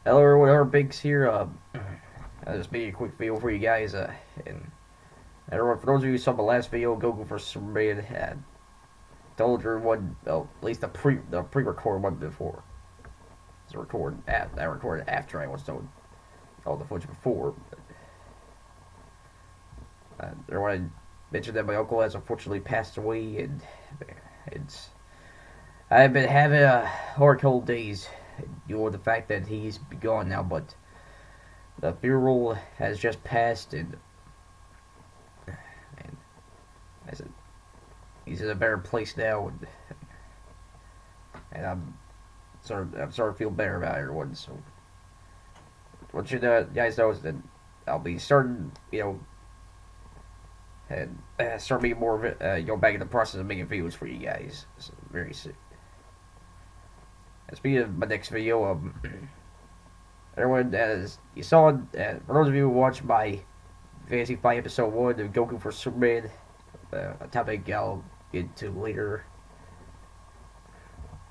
Hello everyone, our Bigs here. Just be a quick video for you guys. And everyone, for those of you who saw my last video, Goku for Superman, had told everyone, well, at least the pre-recorded one before. It's I recorded after I was told all the footage before. Everyone mentioned that my uncle has unfortunately passed away, and it's I've been having a hard cold days due to the fact that he's gone now, but the funeral has just passed, and I said he's in a better place now, and I'm starting to feel better about everyone. So what you guys know is that I'll be starting, and start making more of it, back in the process of making videos for you guys. So very soon. Speaking of my next video, everyone, as you saw, for those of you who watched my Fantasy Fight episode 1 of Goku for Superman, a topic I'll get into later.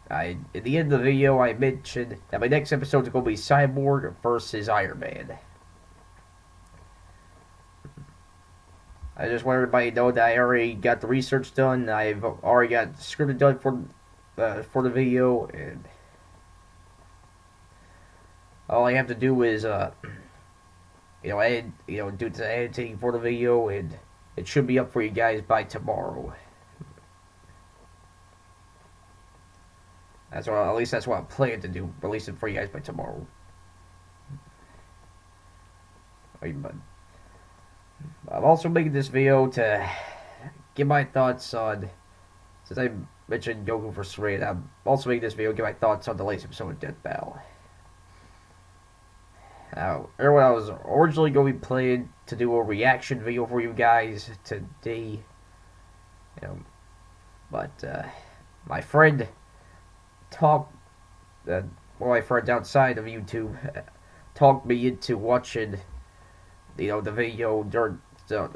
At the end of the video, I mentioned that my next episode is going to be Cyborg versus Iron Man. I just want everybody to know that I already got the research done. I've already got the script done for the video, and all I have to do is edit, do the editing for the video, and it should be up for you guys by tomorrow. At least that's what I'm planning to do. Release it for you guys by tomorrow. But I'm also making this video to give my thoughts on, since I mentioned Goku for Straight, I'm also making this video to give my thoughts on the latest episode of Death Battle. Now, everyone, I was originally going to be planning to do a reaction video for you guys today, but my friend talked, one of my friends outside of YouTube talked me into watching, the video during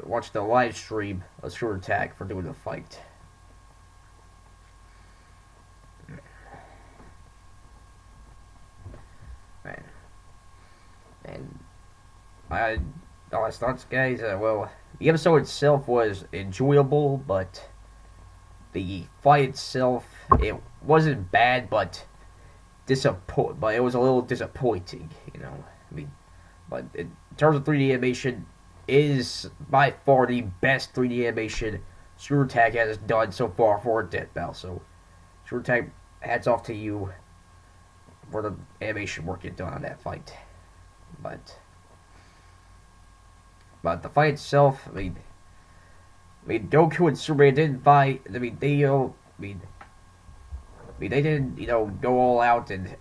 watch the live stream of Screw Attack for doing the fight. Man. And my honest thoughts, guys, well, the episode itself was enjoyable, but the fight itself, it wasn't bad, but it was a little disappointing, but in terms of 3D animation, is by far the best 3D animation Screw Attack has done so far for Death Battle. So, Screw Attack, hats off to you for the animation work you've done on that fight. But the fight itself, I mean, Goku and Superman didn't fight. I mean, they didn't, go all out and,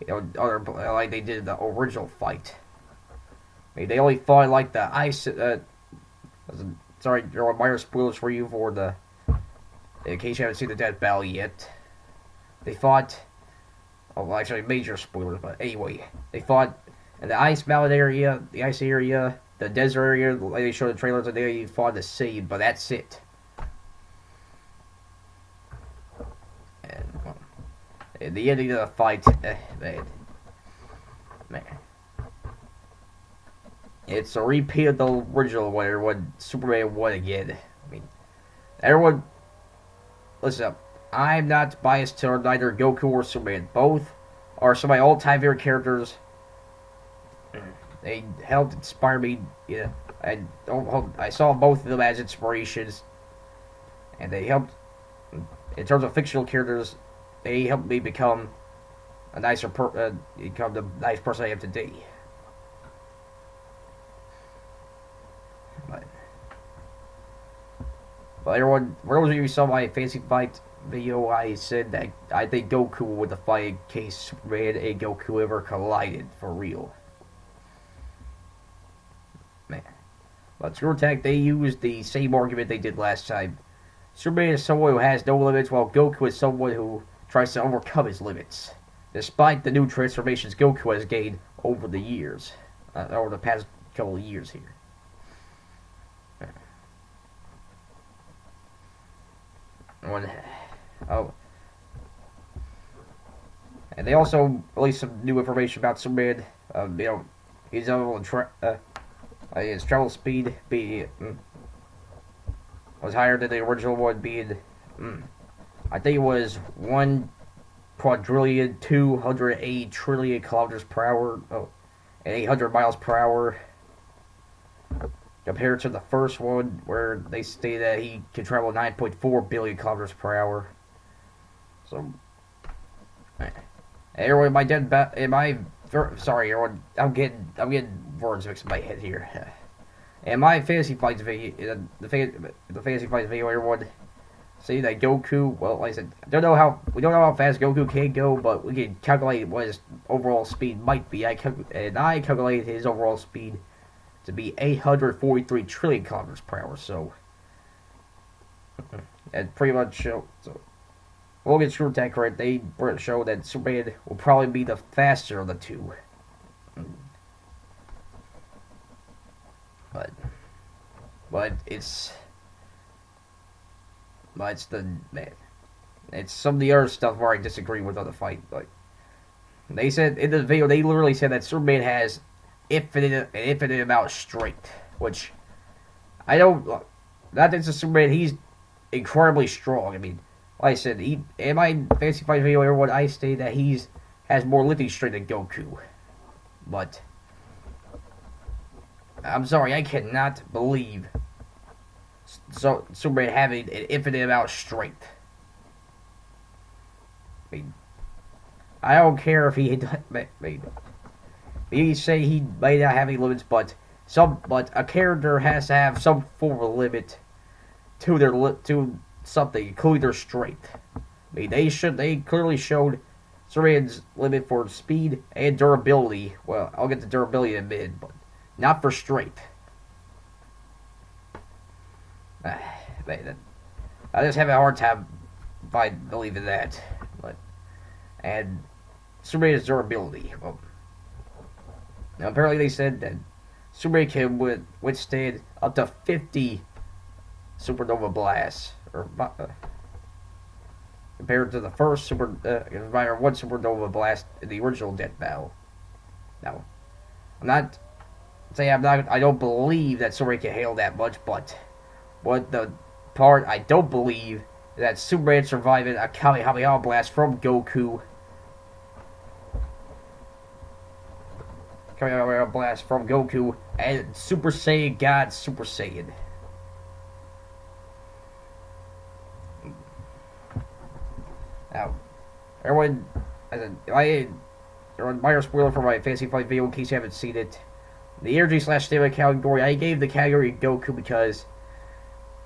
like they did in the original fight. I mean, they only fought like the ice. Sorry, there are minor spoilers for you in case you haven't seen the Death Battle yet. They fought. Oh, well, actually, major spoilers, but anyway, they fought in the ice mountain area, the ice area, the desert area. Like they showed the trailers, and they fought the sea, but that's it. And at the ending of the fight, man. It's a repeat of the original one when Superman won again. I mean, everyone, listen up. I'm not biased to neither Goku or Superman. Both are some of my all-time favorite characters. They helped inspire me. Yeah, I saw both of them as inspirations, and they helped. In terms of fictional characters, they helped me become become the nice person I am today. But everyone, for those of you who saw my Fantasy Fight video, I said that I think Goku would the fight in case Superman and Goku ever collided for real. Man. But Screw Attack, they used the same argument they did last time. Superman is someone who has no limits, while Goku is someone who tries to overcome his limits, despite the new transformations Goku has gained over the years, over the past couple of years here. And they also released some new information about Superman. You know, his overall his travel speed was higher than the original one, being I think it was 1,280,000,000,000,000 kilometers per hour, and 800 miles per hour, compared to the first one where they say that he can travel 9.4 billion kilometers per hour. So, everyone, sorry, everyone, I'm getting words mixed in my head here. And my fantasy fights video, the fantasy fights video, everyone. See that Goku, well, like I said, we don't know how fast Goku can go, but we can calculate what his overall speed might be. I calculated his overall speed to be 843 trillion kilometers per hour. So, and pretty much show. So, we'll get Screw Attack correct. They show that Superman will probably be the faster of the two. But it's it's some of the other stuff where I disagree with on the fight. Like they said in the video, they literally said that Superman has an infinite amount of strength, which I don't. Not that it's a Superman, he's incredibly strong. I mean, like I said, in my fantasy fight video, everyone, I say that has more lifting strength than Goku, but I'm sorry, I cannot believe Superman having an infinite amount of strength. I mean, I don't care if he say he may not have any limits, but a character has to have some form of limit to something, including their strength. I mean, they clearly showed Superman's limit for speed and durability. Well, I'll get to durability in a minute, but not for strength. Man, I just have a hard time believing that. And Superman's durability. Well, now apparently they said that Superman can withstand up to 50 supernova blasts, compared to the first one supernova blast in the original Death Battle. Now, I don't believe that Superman can handle that much, but what the part I don't believe is that Superman surviving a Kamehameha blast from Goku. Kamehameha blast from Goku and Super Saiyan God Super Saiyan. Now, everyone, minor spoiler for my Fantasy Fight video in case you haven't seen it. The energy/stamina category, I gave the category Goku because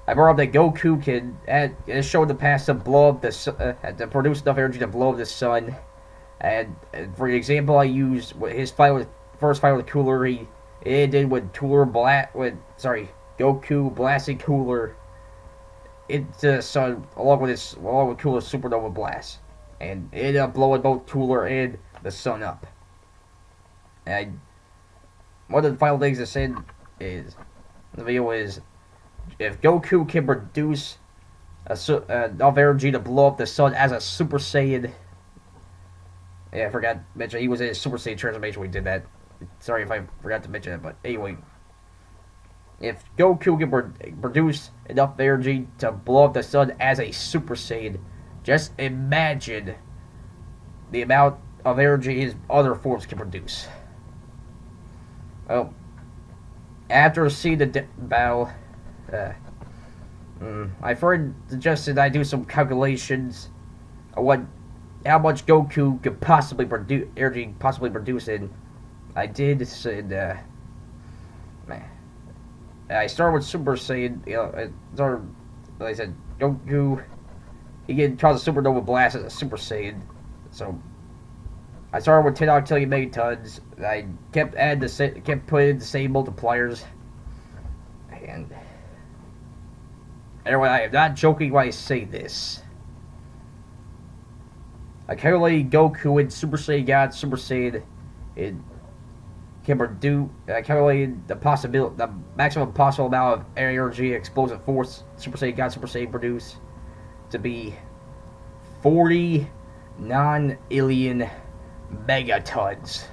I brought up that Goku has shown in the past to blow up to produce enough energy to blow up the sun. And for example, I used his first fight with Cooler. It ended with Goku blasting Cooler into the sun along with Cooler's supernova blast, and it ended up blowing both Cooler and the sun up. And one of the final things I said in the video is, if Goku can produce enough energy to blow up the sun as a Super Saiyan, yeah, I forgot to mention he was in his Super Saiyan transformation when he did that. Sorry if I forgot to mention it, but anyway, if Goku can produce enough energy to blow up the sun as a Super Saiyan, just imagine the amount of energy his other forms can produce. Well, after seeing the battle, my friend suggested I do some calculations on how much Goku could possibly produce, and I did. I started with Super Saiyan. Like I said, Goku, he can cause a supernova blast as a Super Saiyan. So I started with 10 octillion megatons. I kept putting in the same multipliers, and anyway, I am not joking when I say this. I calculated Goku in Super Saiyan God Super Saiyan. It can produce. I calculated the maximum possible amount of energy explosive force Super Saiyan God Super Saiyan produce to be 40 non-alien megatons.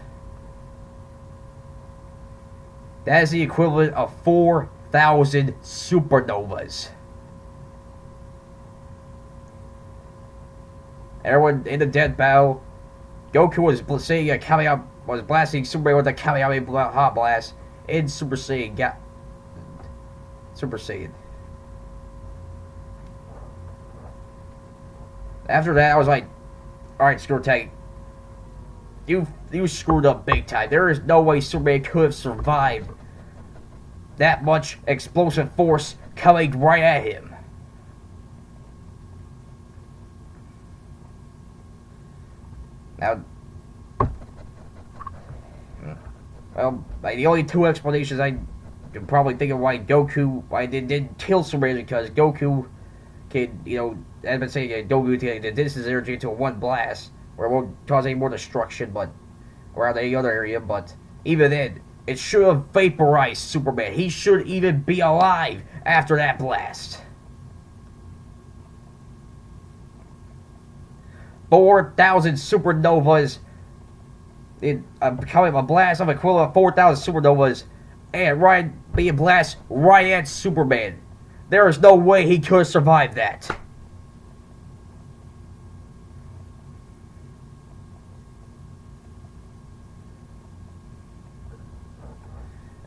That is the equivalent of 4,000 supernovas. Everyone in the dead battle, Goku was saying a Kamehameha, was blasting Superman with a Kamehameha hot blast in Super Saiyan. Super Saiyan. After that, I was like, "All right, Screw Tag, you screwed up big time. There is no way Superman could have survived that much explosive force coming right at him." Now, well, the only two explanations I can probably think of why they didn't kill Superman, because Goku can, as I've been saying, Goku can condense his energy into one blast, where it won't cause any more destruction, but around any other area. But even then, it should have vaporized Superman. He should even be alive after that blast. 4,000 supernovas becoming a blast of equivalent of 4,000 supernovas, and being blast right at Superman. There is no way he could have survived that.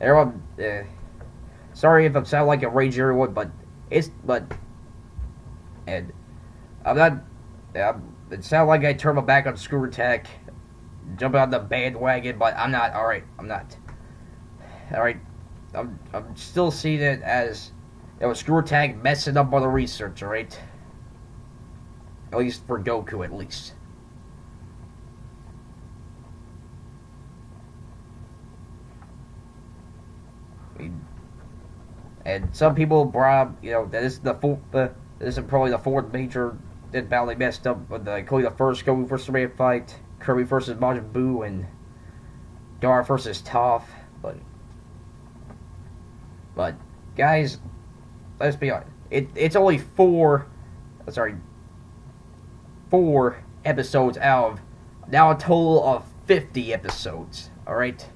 Everyone, sorry if I sound like a rage everyone, and I'm not. It sounds like I turned my back on Screw Attack, jumping on the bandwagon, but I'm not. All right, I'm not. All right, I'm still seeing it as Screw Attack messing up on the research. All right, at least for Goku, at least. And some people brought up, that this is this is probably the fourth major that battle they messed up with, including the first Goku vs. Superman fight, Kirby versus Majin Buu, and Gar versus Toph. But guys, let's be honest. It's only four episodes out of now a total of 50 episodes. All right.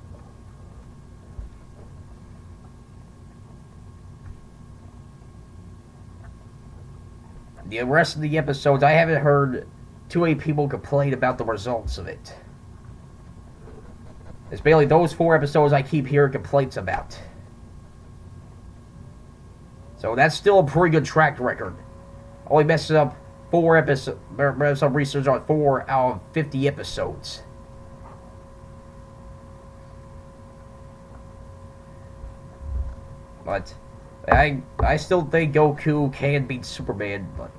The rest of the episodes, I haven't heard too many people complain about the results of it. It's barely those 4 episodes I keep hearing complaints about. So that's still a pretty good track record. Only messing up 4 episodes, some research on 4 out of 50 episodes. But I still think Goku can beat Superman, but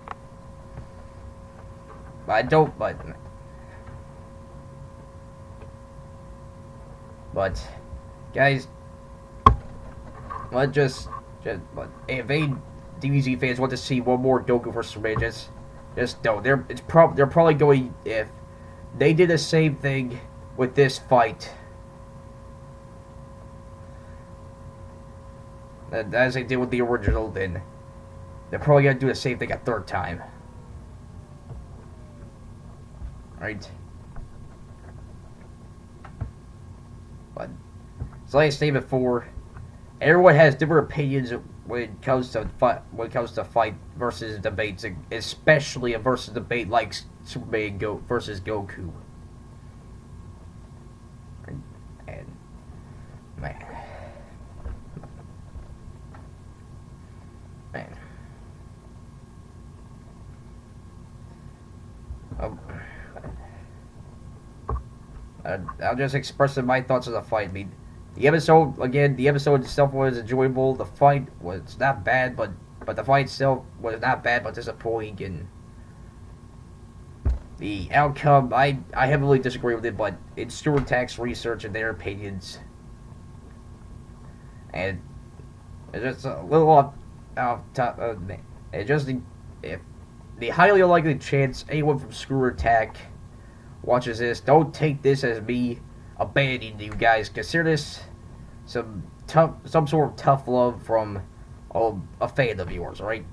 I don't. But guys, but if any DBZ fans want to see one more Goku vs. Superman, just know they're probably going, if they did the same thing with this fight as they did with the original, then they're probably gonna do the same thing a third time. Right? But as I stated before, everyone has different opinions when it comes to fight versus debates, especially a versus debate like Superman versus Goku. And man. I'll just expressing my thoughts on the fight. I mean, the episode itself was enjoyable. The fight was not bad, but the fight itself was not bad, but disappointing. And the outcome, I heavily disagree with it, but it's Stuart Tack's research and their opinions. And it's just a little off top. If the highly unlikely chance anyone from Screw Attack watches this, don't take this as me abandoning you guys. Consider this some sort of tough love from a fan of yours, alright?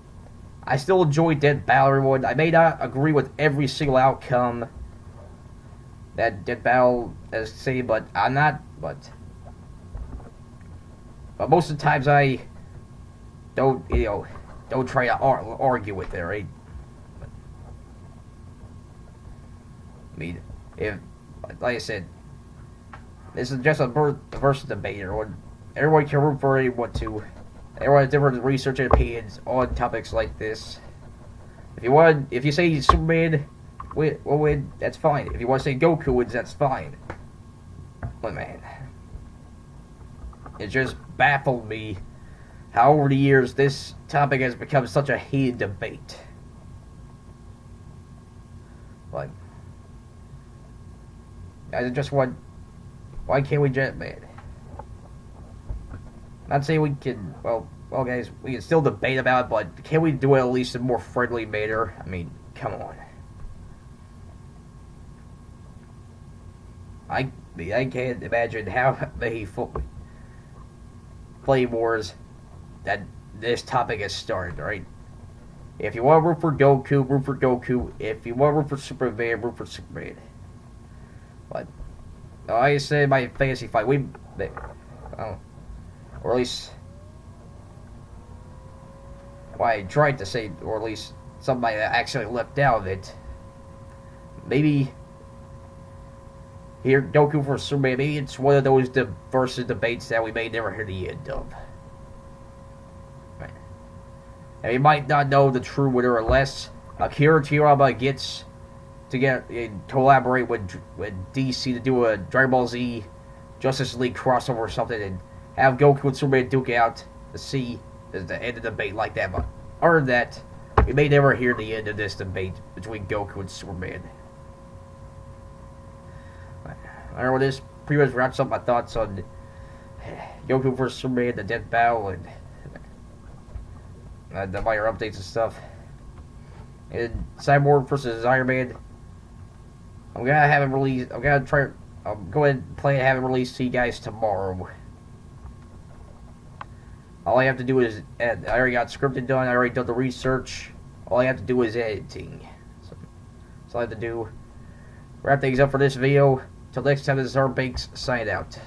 I still enjoy Dead Battle, everyone. I may not agree with every single outcome that Dead Battle has said, but I'm not. But But most of the times I don't, don't try to argue with it, right? I mean, if, like I said, this is just a versus debate. Everyone can root for anyone to. Everyone has different research and opinions on topics like this. If you say Superman will win, that's fine. If you want to say Goku wins, that's fine. But man, it just baffled me how over the years this topic has become such a heated debate. Like, I just want. Why can't we just, man? Not saying we can. Well, guys, we can still debate about it, but can we do it at least in a more friendly manner? I mean, come on. I can't imagine how many flame wars that this topic has started, right? If you want to root for Goku, root for Goku. If you want to root for Superman, root for Superman. But, like I said in my fantasy fight, or at least, well, I tried to say, or at least somebody that actually left out of it. Maybe here, Goku versus Superman, maybe it's one of those versus debates that we may never hear the end of. Right. And we might not know the true winner unless Akira Toriyama gets to collaborate with DC to do a Dragon Ball Z Justice League crossover or something and have Goku and Superman duke out to see the end of the debate like that. But other than that, we may never hear the end of this debate between Goku and Superman. I don't know, this pretty much wraps up my thoughts on Goku vs. Superman, the Death Battle, and the minor updates and stuff. And Cyborg vs. Iron Man, I'm gonna have it released. I'm gonna try. I'll go ahead and play and have it released to you guys tomorrow. All I have to do is edit. I already got scripted done. I already done the research. All I have to do is editing. So that's all I have to do. Wrap things up for this video. Till next time, this is Banks signing out.